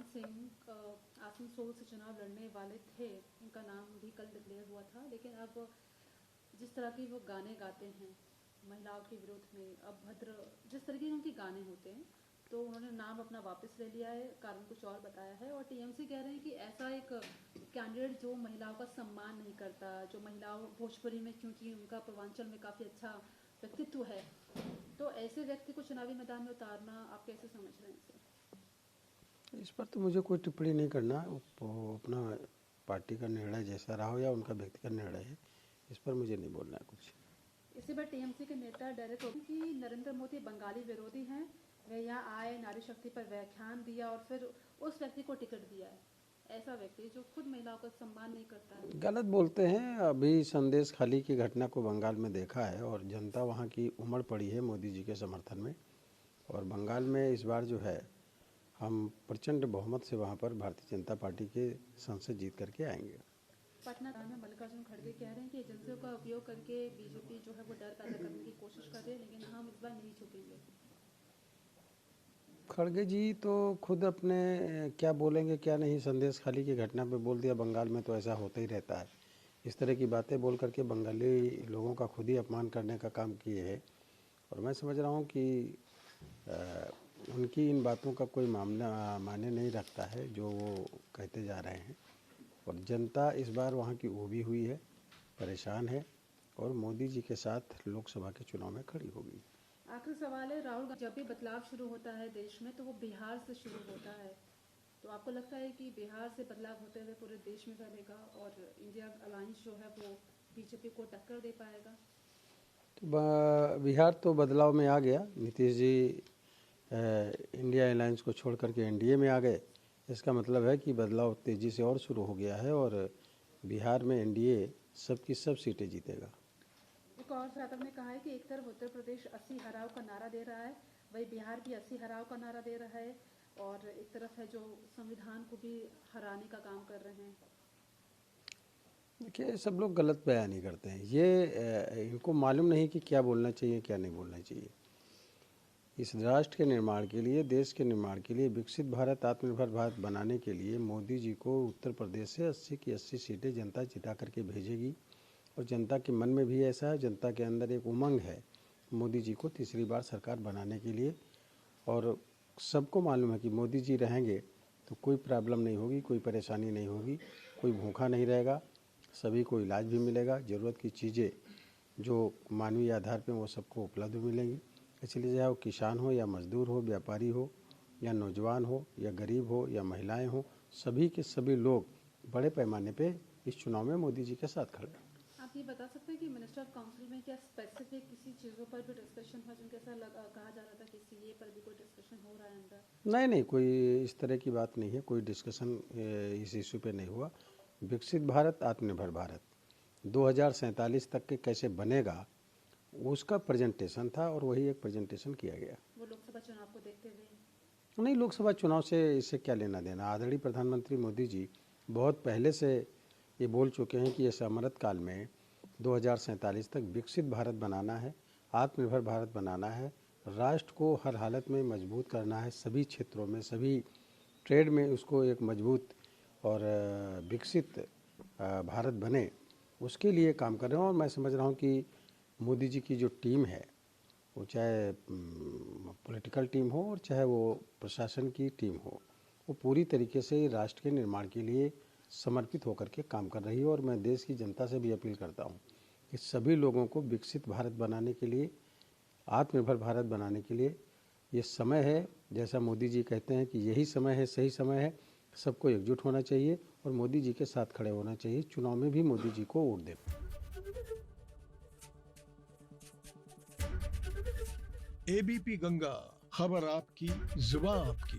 सिंह आसनसोल से चुनाव लड़ने वाले थे, उनका नाम भी कल डिक्लेयर हुआ था, लेकिन अब जिस तरह के वो गाने गाते हैं महिलाओं के विरोध में, अभद्र जिस तरह के उनके गाने होते हैं, तो उन्होंने नाम अपना वापस ले लिया है, कारण कुछ और बताया है। और टीएमसी कह रहे हैं कि ऐसा एक कैंडिडेट जो महिलाओं का सम्मान नहीं करता, जो महिलाओं भोजपुरी में, क्योंकि उनका पूर्वांचल में काफ़ी अच्छा व्यक्तित्व है, तो ऐसे व्यक्ति को चुनावी मैदान में उतारना आप कैसे समझ रहे हैं इसे? इस पर तो मुझे कोई टिप्पणी नहीं करना, वो अपना पार्टी का निर्णय जैसा रहा हो या उनका व्यक्तिगत निर्णय है, इस पर मुझे नहीं बोलना है कुछ। इसी पर टीएमसी के नेता डेरेक ओब्रायन की नरेंद्र मोदी बंगाली विरोधी हैं, वे यहाँ आए, नारी शक्ति पर व्याख्यान दिया और फिर उस व्यक्ति को टिकट दिया है। ऐसा व्यक्ति जो खुद महिलाओं का सम्मान नहीं करता है, गलत बोलते हैं। अभी संदेश खाली की घटना को बंगाल में देखा है और जनता वहाँ की उमड़ पड़ी है मोदी जी के समर्थन में, और बंगाल में इस बार जो है हम प्रचंड बहुमत से वहाँ पर भारतीय जनता पार्टी के संसद जीत करके आएंगे। पटना में मल्लिकार्जुन खड़गे कह रहे हैं कि एजेंसियों का उपयोग करके बीजेपी जो है वो डर पैदा करने की कोशिश कर रही है, लेकिन हम इस बार नहीं झुकेंगे। खड़गे जी तो खुद अपने क्या बोलेंगे क्या नहीं, संदेश खाली की घटना पे बोल दिया। बंगाल में तो ऐसा होता ही रहता है, इस तरह की बातें बोल करके बंगाली लोगों का खुद ही अपमान करने का काम किए है। और मैं समझ रहा हूँ कि उनकी इन बातों का कोई मायने नहीं रखता है जो वो कहते जा रहे हैं। और जनता इस बार वहाँ की ऊबी हुई है, परेशान है और मोदी जी के साथ लोकसभा के चुनाव में खड़ी होगी। आखिरी सवाल है, राहुल गांधी, जब भी बदलाव शुरू होता है देश में तो वो बिहार से शुरू होता है, तो आपको लगता है कि बिहार से बदलाव होते हुए पूरे देश में फैलेगा और इंडिया अलायंस जो है वो बीजेपी को टक्कर दे पाएगा? तो बिहार तो बदलाव में आ गया। नीतीश जी इंडिया अलायंस को छोड़ करके एनडीए में आ गए। इसका मतलब है कि बदलाव तेज़ी से और शुरू हो गया है और बिहार में एनडीए सबकी सब सीटें जीतेगा। एक और यादव ने कहा है कि एक तरफ उत्तर प्रदेश 80 हराव का नारा दे रहा है, वही बिहार भी 80 हराव का नारा दे रहा है, और एक तरफ है जो संविधान को भी हराने का काम कर रहे हैं। देखिए, सब लोग गलत बयानी करते हैं। ये इनको मालूम नहीं कि क्या बोलना चाहिए क्या नहीं बोलना चाहिए। इस राष्ट्र के निर्माण के लिए, देश के निर्माण के लिए, विकसित भारत, आत्मनिर्भर भारत बनाने के लिए मोदी जी को उत्तर प्रदेश से 80 की 80 सीटें जनता जिता करके भेजेगी। और जनता के मन में भी ऐसा है, जनता के अंदर एक उमंग है मोदी जी को तीसरी बार सरकार बनाने के लिए। और सबको मालूम है कि मोदी जी रहेंगे तो कोई प्रॉब्लम नहीं होगी, कोई परेशानी नहीं होगी, कोई भूखा नहीं रहेगा, सभी को इलाज भी मिलेगा, ज़रूरत की चीज़ें जो मानवीय आधार पे वो सबको उपलब्ध मिलेंगी। इसलिए चाहे वो किसान हो या मजदूर हो, व्यापारी हो या नौजवान हो या गरीब हो या महिलाएं हो, सभी के सभी लोग बड़े पैमाने पे इस चुनाव में मोदी जी के साथ खड़े हैं। आप ये बता सकते हैं कि मिनिस्टर ऑफ काउंसिल में क्या स्पेसिफिक किसी चीज़ों पर भी डिस्कशन हुआ, जिनके साथ कहा जा रहा था कि सीए पर भी कोई डिस्कशन हो रहा है अंदर? नहीं, कोई इस तरह की बात नहीं है, कोई डिस्कशन इस इशू पे नहीं हुआ। विकसित भारत, आत्मनिर्भर भारत 2047 तक के कैसे बनेगा उसका प्रेजेंटेशन था और वही एक प्रेजेंटेशन किया गया। वो लोकसभा चुनाव को देखते हुए? नहीं, लोकसभा चुनाव से इससे क्या लेना देना। आदरणीय प्रधानमंत्री मोदी जी बहुत पहले से ये बोल चुके हैं कि इस अमृत काल में 2047 तक विकसित भारत बनाना है, आत्मनिर्भर भारत बनाना है, राष्ट्र को हर हालत में मजबूत करना है, सभी क्षेत्रों में, सभी ट्रेड में उसको एक मजबूत और विकसित भारत बने, उसके लिए काम कर रहे हैं। और मैं समझ रहा हूँ कि मोदी जी की जो टीम है, वो चाहे पॉलिटिकल टीम हो और चाहे वो प्रशासन की टीम हो, वो पूरी तरीके से राष्ट्र के निर्माण के लिए समर्पित होकर के काम कर रही है। और मैं देश की जनता से भी अपील करता हूँ कि सभी लोगों को विकसित भारत बनाने के लिए, आत्मनिर्भर भारत बनाने के लिए ये समय है, जैसा मोदी जी कहते हैं कि यही समय है, सही समय है, सबको एकजुट होना चाहिए और मोदी जी के साथ खड़े होना चाहिए। चुनाव में भी मोदी जी को वोट दें। एबीपी गंगा, खबर आपकी, जुबान आपकी।